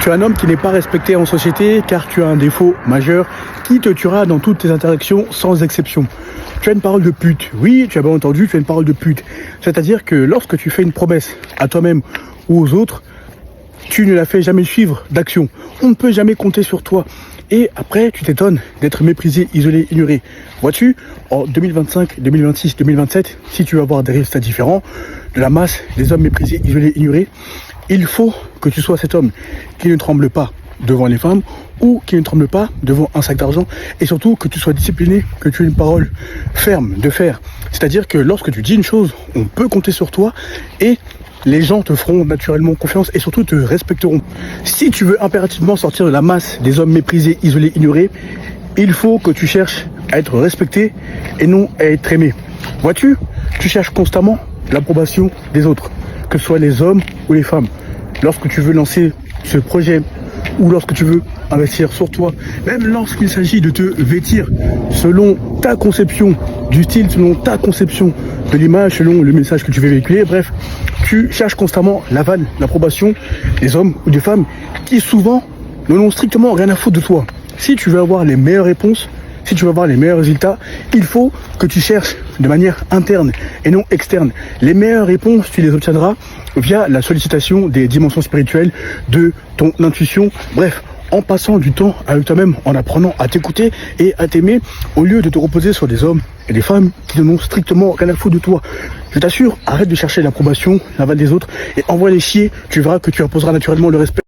Tu es un homme qui n'est pas respecté en société car tu as un défaut majeur qui te tuera dans toutes tes interactions sans exception. Tu as une parole de pute. Oui, tu as bien entendu, tu as une parole de pute. C'est-à-dire que lorsque tu fais une promesse à toi-même ou aux autres, tu ne la fais jamais suivre d'action. On ne peut jamais compter sur toi. Et après, tu t'étonnes d'être méprisé, isolé, ignoré. Vois-tu, en 2025, 2026, 2027, si tu veux avoir des résultats différents, de la masse des hommes méprisés, isolés, ignorés, il faut que tu sois cet homme qui ne tremble pas devant les femmes ou qui ne tremble pas devant un sac d'argent et surtout que tu sois discipliné, que tu aies une parole ferme de fer. C'est-à-dire que lorsque tu dis une chose, on peut compter sur toi et les gens te feront naturellement confiance et surtout te respecteront. Si tu veux impérativement sortir de la masse des hommes méprisés, isolés, ignorés, il faut que tu cherches à être respecté et non à être aimé. Vois-tu, tu cherches constamment l'approbation des autres, que ce soit les hommes ou les femmes. Lorsque tu veux lancer ce projet ou lorsque tu veux investir sur toi, même lorsqu'il s'agit de te vêtir selon ta conception du style, selon ta conception de l'image, selon le message que tu veux véhiculer, bref, tu cherches constamment l'aval, l'approbation des hommes ou des femmes qui souvent n'en ont strictement rien à foutre de toi. Si tu veux avoir les meilleures réponses, si tu veux avoir les meilleurs résultats, il faut que tu cherches de manière interne et non externe. Les meilleures réponses, tu les obtiendras via la sollicitation des dimensions spirituelles, de ton intuition, bref, en passant du temps avec toi-même, en apprenant à t'écouter et à t'aimer, au lieu de te reposer sur des hommes et des femmes qui n'en ont strictement rien à foutre de toi. Je t'assure, arrête de chercher l'approbation, l'aval des autres et envoie-les chier, tu verras que tu imposeras naturellement le respect.